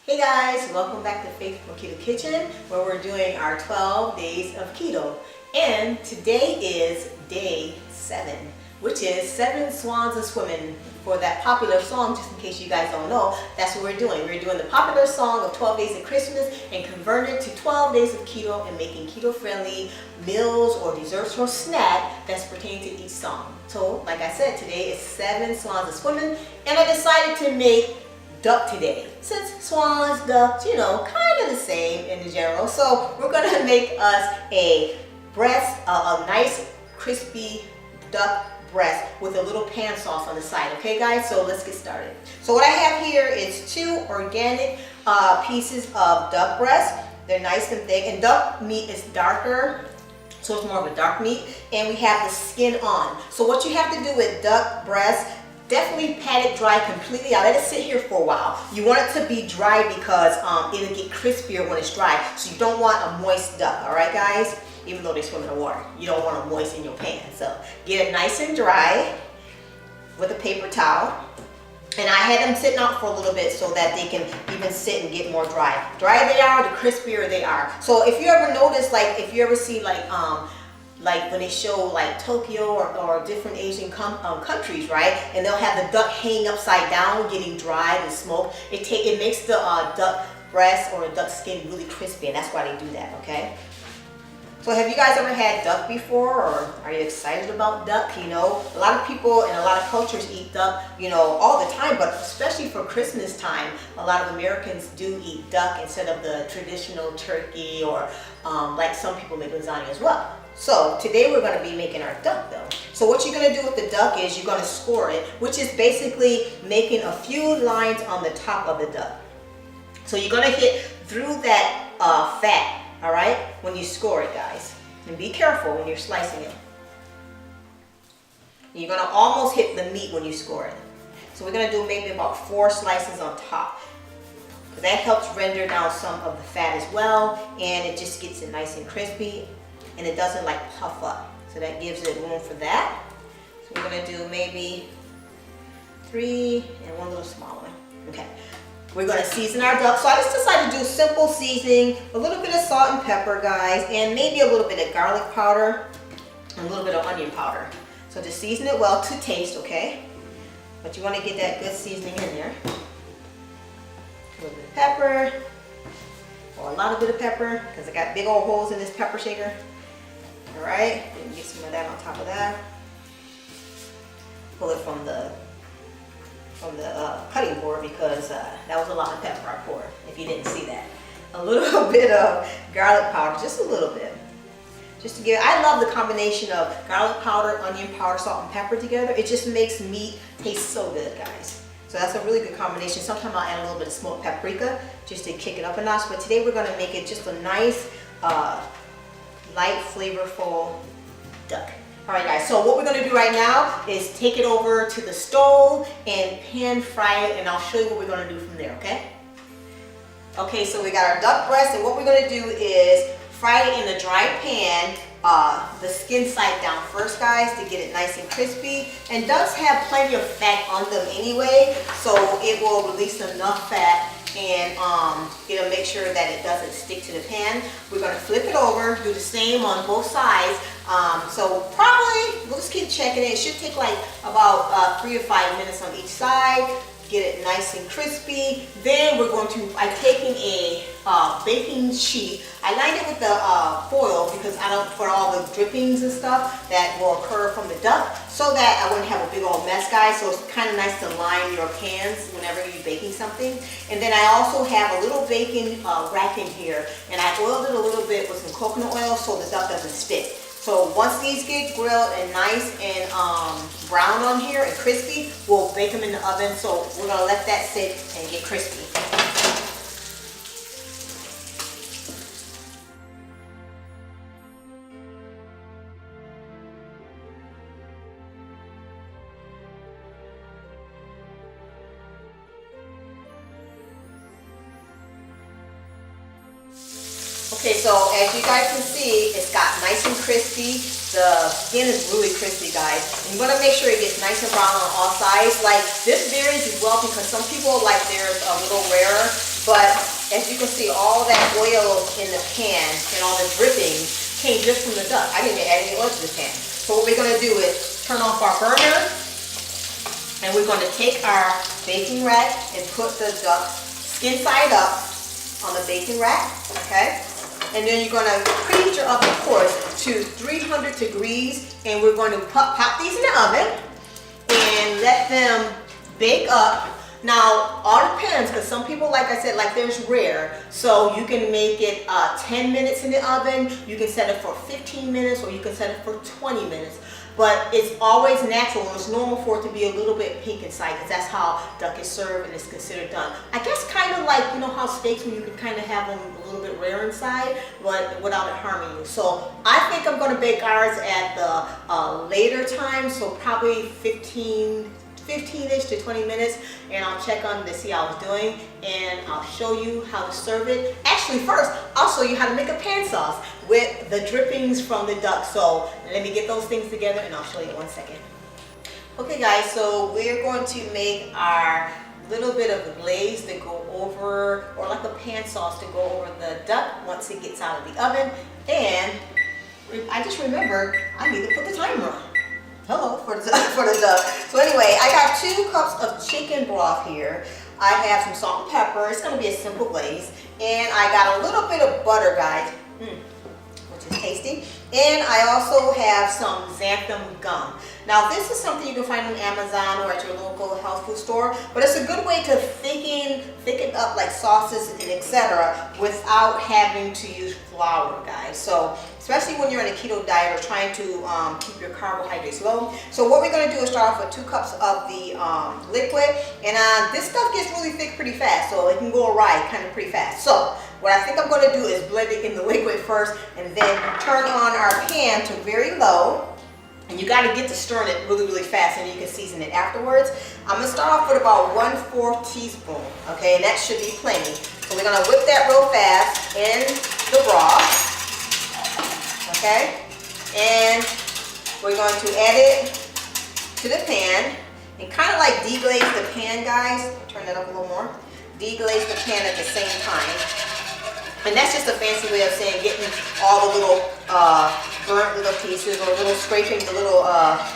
Hey guys, welcome back to Faithful Keto Kitchen, where we're doing our 12 days of keto. And today is day 7, which is 7 swans a swimming. For that popular song, just in case you guys don't know, that's what we're doing. We're doing the popular song of 12 days of Christmas and converting it to 12 days of keto and making keto-friendly meals or desserts or snack that's pertaining to each song. So, like I said, today is 7 swans a swimming, and I decided to make duck today, since swans, ducks, kind of the same in the general. So we're gonna make us a breast, a nice crispy duck breast with a little pan sauce on the side. Okay guys, so let's get started. So what I have here is 2 organic pieces of duck breast. They're nice and thick, and duck meat is darker, so it's more of a dark meat, and we have the skin on. So what you have to do with duck breast, definitely pat it dry completely. I'll let it sit here for a while. You want it to be dry because it'll get crispier when it's dry. So you don't want a moist duck, all right guys? Even though they swim in the water, you don't want to moisten your pan. So get it nice and dry with a paper towel. And I had them sitting out for a little bit so that they can even sit and get more dry. The drier they are, the crispier they are. So if you ever notice, like if you ever see like when they show like Tokyo or different Asian countries, right? And they'll have the duck hanging upside down, getting dried and smoked. It makes the duck breast or duck skin really crispy, and that's why they do that, okay? So have you guys ever had duck before, or are you excited about duck? A lot of people and a lot of cultures eat duck, all the time, but especially for Christmas time, a lot of Americans do eat duck instead of the traditional turkey, or like some people make lasagna as well. So today we're going to be making our duck though. So what you're going to do with the duck is you're going to score it, which is basically making a few lines on the top of the duck. So you're going to hit through that fat, all right, when you score it, guys. And be careful when you're slicing it. You're going to almost hit the meat when you score it. So we're going to do maybe about 4 slices on top. That helps render down some of the fat as well, and it just gets it nice and crispy. And it doesn't like puff up. So that gives it room for that. So we're gonna do maybe 3 and 1 little small one. Okay. We're gonna season our duck. So I just decided to do simple seasoning, a little bit of salt and pepper, guys, and maybe a little bit of garlic powder, and a little bit of onion powder. So just season it well to taste, okay? But you wanna get that good seasoning in there. A little bit of pepper, or a lot of bit of pepper, because I got big old holes in this pepper shaker. All right, and get some of that on top of that. Pull it from the cutting board, because that was a lot of pepper I poured, if you didn't see that. A little bit of garlic powder, just a little bit. Just to give, I love the combination of garlic powder, onion powder, salt, and pepper together. It just makes meat taste so good, guys. So that's a really good combination. Sometimes I'll add a little bit of smoked paprika just to kick it up a notch, but today we're gonna make it just a nice, light, flavorful duck. All right guys, so what we're gonna do right now is take it over to the stove and pan fry it, and I'll show you what we're gonna do from there, okay? Okay, so we got our duck breast, and what we're gonna do is fry it in a dry pan, the skin side down first, guys, to get it nice and crispy. And ducks have plenty of fat on them anyway, so it will release enough fat, and it'll make sure that it doesn't stick to the pan. We're gonna flip it over, do the same on both sides. So probably, we'll just keep checking it. It should take like about 3 to 5 minutes on each side. Get it nice and crispy. Then we're going to, I'm taking a baking sheet. I lined it with the foil because I don't, for all the drippings and stuff that will occur from the duck, so that I wouldn't have a big old mess, guys. So it's kind of nice to line your pans whenever you're baking something. And then I also have a little bacon rack in here, and I oiled it a little bit with some coconut oil so the duck doesn't stick. So once these get grilled and nice and brown on here and crispy, we'll bake them in the oven. So we're gonna let that sit and get crispy. Okay, so as you guys can see, it's got nice and crispy. The skin is really crispy, guys. And you want to make sure it gets nice and brown on all sides. Like, this varies as well because some people like theirs a little rarer. But as you can see, all that oil in the pan and all the dripping came just from the duck. I didn't add any oil to the pan. So what we're gonna do is turn off our burner, and we're gonna take our baking rack and put the duck skin side up on the baking rack, okay? And then you're gonna preheat your oven, of course, to 300 degrees, and we're going to pop these in the oven and let them bake up. Now, all depends, because some people, like I said, like theirs rare, so you can make it 10 minutes in the oven, you can set it for 15 minutes, or you can set it for 20 minutes. But it's always natural, and it's normal for it to be a little bit pink inside, because that's how duck is served and it's considered done. I guess kind of like, you know how steaks, when you can kind of have them a little bit rare inside, but without it harming you. So I think I'm going to bake ours at the later time, so probably 15-ish to 20 minutes, and I'll check on to see how it's doing, and I'll show you how to serve it. Actually, first, I'll show you how to make a pan sauce with the drippings from the duck. So let me get those things together, and I'll show you in 1 second. Okay guys, so we're going to make our little bit of the glaze to go over, or like a pan sauce to go over the duck once it gets out of the oven. And I just remembered I need to put the timer on. Hello, for the duck. So anyway, I got 2 cups of chicken broth here. I have some salt and pepper. It's gonna be a simple glaze. And I got a little bit of butter, guys, which is tasty. And I also have some xanthan gum. Now this is something you can find on Amazon or at your local health food store, but it's a good way to thicken up like sauces and etc. without having to use flour, guys. So especially when you're on a keto diet or trying to keep your carbohydrates low. So what we're going to do is start off with 2 cups of the liquid, and this stuff gets really thick pretty fast, so it can go awry kind of pretty fast. So what I think I'm going to do is blend it in the liquid first, and then turn on our pan to very low. And you got to get to stirring it really, really fast, and you can season it afterwards. I'm going to start off with about 1/4 teaspoon, okay, and that should be plenty. So we're going to whip that real fast in the broth, okay, and we're going to add it to the pan and kind of like deglaze the pan, guys. Turn that up a little more. Deglaze the pan at the same time. And that's just a fancy way of saying getting all the little burnt little pieces, or little scraping the little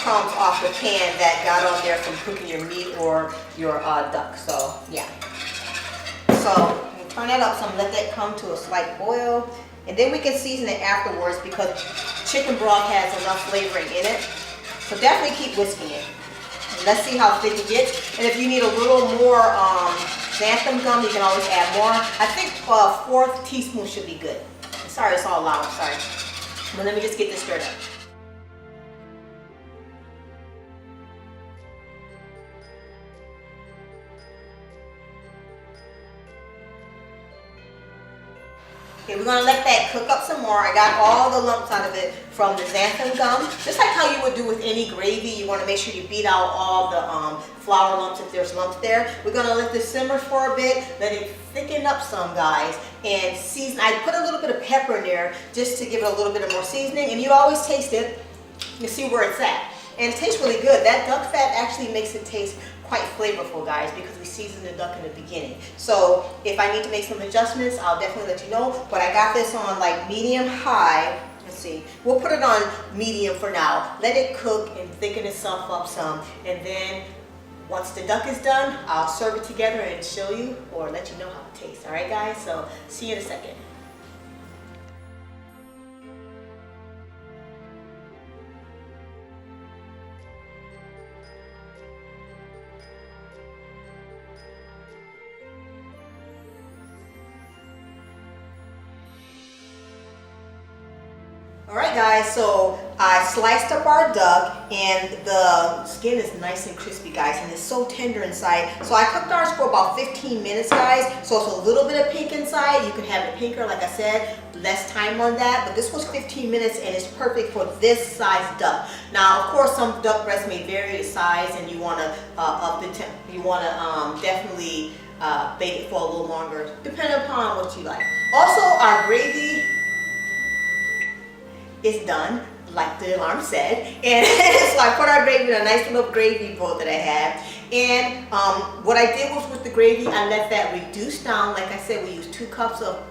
crumbs off the pan that got on there from cooking your meat or your duck. So yeah. So you turn that up some, let that come to a slight boil, and then we can season it afterwards because chicken broth has enough flavoring in it. So definitely keep whisking it. And let's see how thick it gets. And if you need a little more xanthan gum, you can always add more. I think 1/4 teaspoon should be good. Sorry, it's all loud, sorry. But let me just get this stirred up. Okay, we're gonna let that cook up some more. I got all the lumps out of it from the xanthan gum. Just like how you would do with any gravy, you wanna make sure you beat out all the flour lumps if there's lumps there. We're gonna let this simmer for a bit, let it thicken up some, guys, and season. I put a little bit of pepper in there just to give it a little bit of more seasoning, and you always taste it. You see where it's at. And it tastes really good. That duck fat actually makes it taste quite flavorful, guys, because we seasoned the duck in the beginning. So if I need to make some adjustments, I'll definitely let you know. But I got this on like medium high. Let's see, we'll put it on medium for now. Let it cook and thicken itself up some, and then once the duck is done, I'll serve it together and show you or let you know how it tastes. All right, guys? So see you in a second. Alright guys, so I sliced up our duck, and the skin is nice and crispy, guys, and it's so tender inside. So I cooked ours for about 15 minutes, guys, so it's a little bit of pink inside. You can have it pinker, like I said, less time on that, but this was 15 minutes and it's perfect for this size duck. Now, of course, some duck breasts may vary the size, and you want to up the temp. You want to definitely bake it for a little longer, depending upon what you like. Also, our gravy is done, like the alarm said, and so I put our gravy in a nice little gravy bowl that I have, And what I did was with the gravy, I let that reduce down. Like I said, we used 2 cups of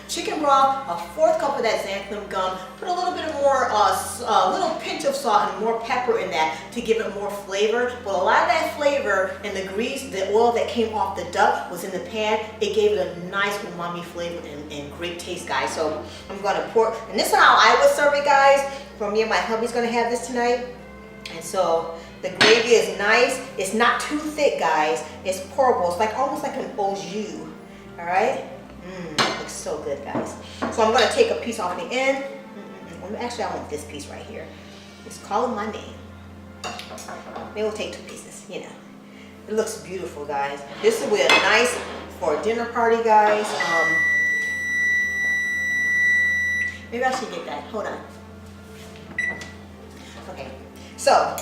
chicken broth, a 4th cup of that xanthan gum, put a little bit more, a little pinch of salt and more pepper in that to give it more flavor. But a lot of that flavor and the grease, the oil that came off the duck was in the pan. It gave it a nice umami flavor and great taste, guys. So I'm gonna pour, and this is how I would serve it, guys. For me and my hubby's gonna have this tonight. And so the gravy is nice. It's not too thick, guys. It's pourable. It's like almost like an au jus. All right. It looks so good, guys. So I'm gonna take a piece off the end. Actually, I want this piece right here. It's calling my name. Maybe we'll take 2 pieces. You know, it looks beautiful, guys. This will be a nice for a dinner party, guys. Maybe I should get that. Hold on. Okay. So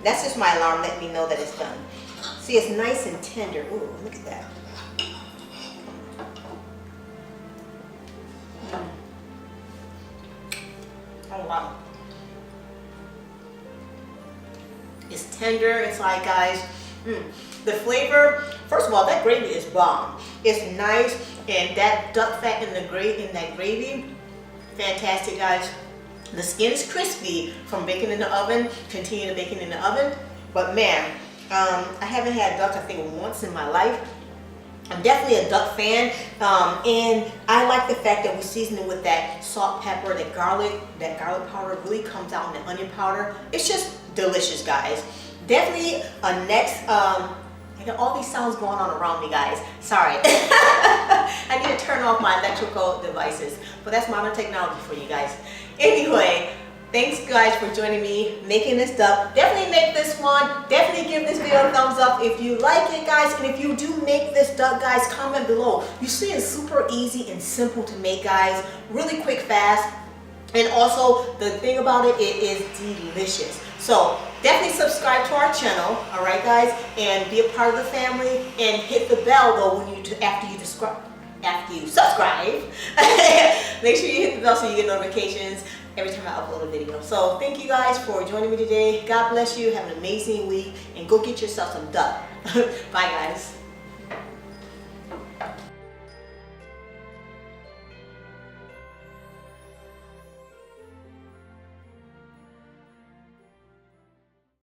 that's just my alarm letting me know that it's done. See, it's nice and tender. Ooh, look at that. Oh wow. It's tender. It's like, guys, the flavor. First of all, that gravy is bomb. It's nice, and that duck fat in that gravy, fantastic, guys. The skin is crispy from baking in the oven. Continue to bake it in the oven. But man, I haven't had duck, I think, once in my life. I'm definitely a duck fan, and I like the fact that we season it with that salt, pepper, that garlic powder really comes out in the onion powder. It's just delicious, guys. Definitely a next, I got all these sounds going on around me, guys. Sorry. I need to turn off my electrical devices, but that's modern technology for you guys. Anyway, thanks guys for joining me making this duck. Definitely make this one. Definitely give this video a thumbs up if you like it, guys. And if you do make this duck, guys, comment below. You see, it's super easy and simple to make, guys. Really quick, fast. And also, the thing about it, it is delicious. So definitely subscribe to our channel, all right, guys, and be a part of the family. And hit the bell though when after you subscribe. Make sure you hit the bell so you get notifications every time I upload a video. So thank you guys for joining me today. God bless you. Have an amazing week, and go get yourself some duck. Bye, guys.